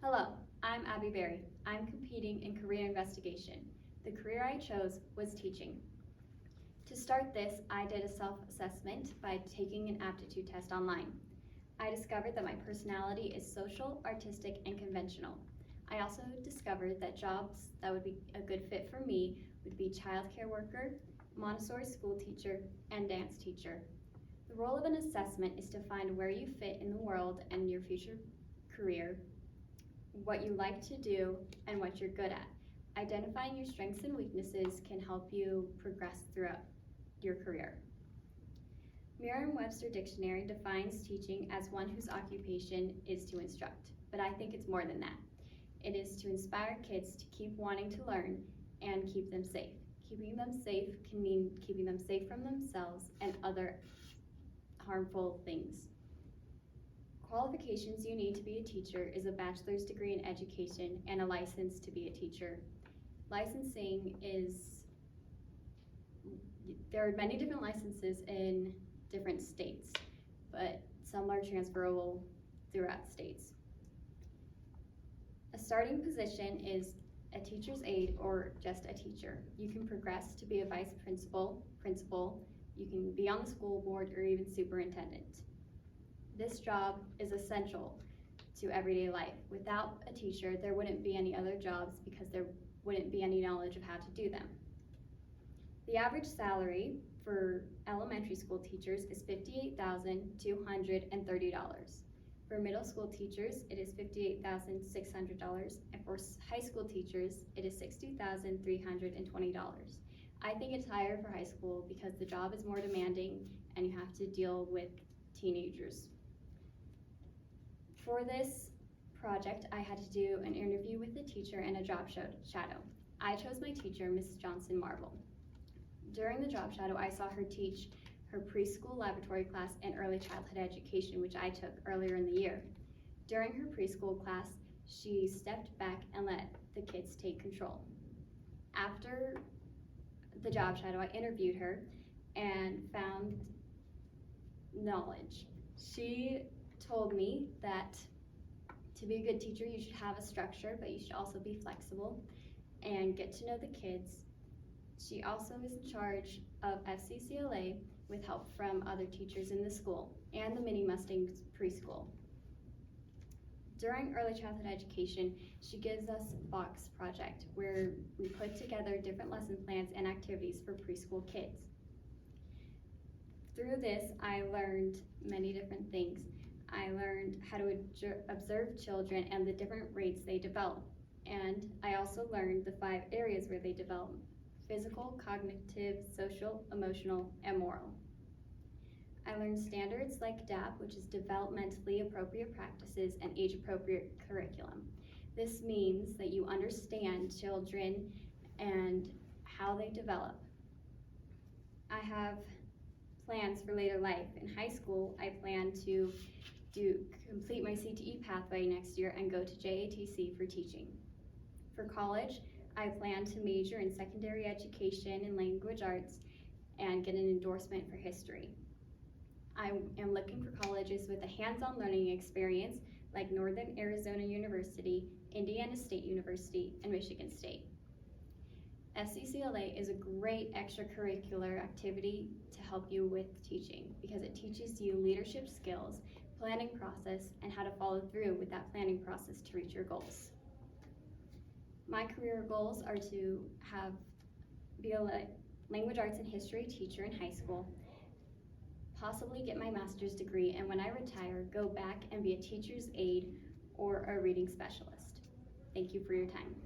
Hello, I'm Abby Berry. I'm competing in career investigation. The career I chose was teaching. To start this, I did a self-assessment by taking an aptitude test online. I discovered that my personality is social, artistic, and conventional. I also discovered that jobs that would be a good fit for me would be childcare worker, Montessori school teacher, and dance teacher. The role of an assessment is to find where you fit in the world and your future career, what you like to do, and what you're good at. Identifying your strengths and weaknesses can help you progress throughout your career. Merriam-Webster Dictionary defines teaching as one whose occupation is to instruct, but I think it's more than that. It is to inspire kids to keep wanting to learn and keep them safe. Keeping them safe can mean keeping them safe from themselves and other harmful things. Qualifications you need to be a teacher is a bachelor's degree in education and a license to be a teacher. Licensing there are many different licenses in different states, but some are transferable throughout states. A starting position is a teacher's aide or just a teacher. You can progress to be a vice principal, you can be on the school board, or even superintendent. This job is essential to everyday life. Without a teacher, there wouldn't be any other jobs because there wouldn't be any knowledge of how to do them. The average salary for elementary school teachers is $58,230. For middle school teachers, it is $58,600, and for high school teachers, it is $60,320. I think it's higher for high school because the job is more demanding and you have to deal with teenagers. For this project, I had to do an interview with the teacher and a job shadow. I chose my teacher, Mrs. Johnson Marvel. During the job shadow, I saw her teach her preschool laboratory class and early childhood education, which I took earlier in the year. During her preschool class, she stepped back and let the kids take control. After the job shadow, I interviewed her and found knowledge. She told me that to be a good teacher, you should have a structure, but you should also be flexible and get to know the kids. She also is in charge of FCCLA with help from other teachers in the school and the Mini Mustangs preschool. During early childhood education, she gives us Box Project, where we put together different lesson plans and activities for preschool kids. Through this, I learned many different things. I learned how to observe children and the different rates they develop. And I also learned the 5 areas where they develop: physical, cognitive, social, emotional, and moral. I learned standards like DAP, which is developmentally appropriate practices, and age-appropriate curriculum. This means that you understand children and how they develop. I have plans for later life. In high school, I plan to complete my CTE pathway next year and go to JATC for teaching. For college, I plan to major in secondary education and language arts and get an endorsement for history. I am looking for colleges with a hands-on learning experience like Northern Arizona University, Indiana State University, and Michigan State. FCCLA is a great extracurricular activity to help you with teaching because it teaches you leadership skills, planning process, and how to follow through with that planning process to reach your goals. My career goals are to be a language arts and history teacher in high school, possibly get my master's degree, and when I retire, go back and be a teacher's aide or a reading specialist. Thank you for your time.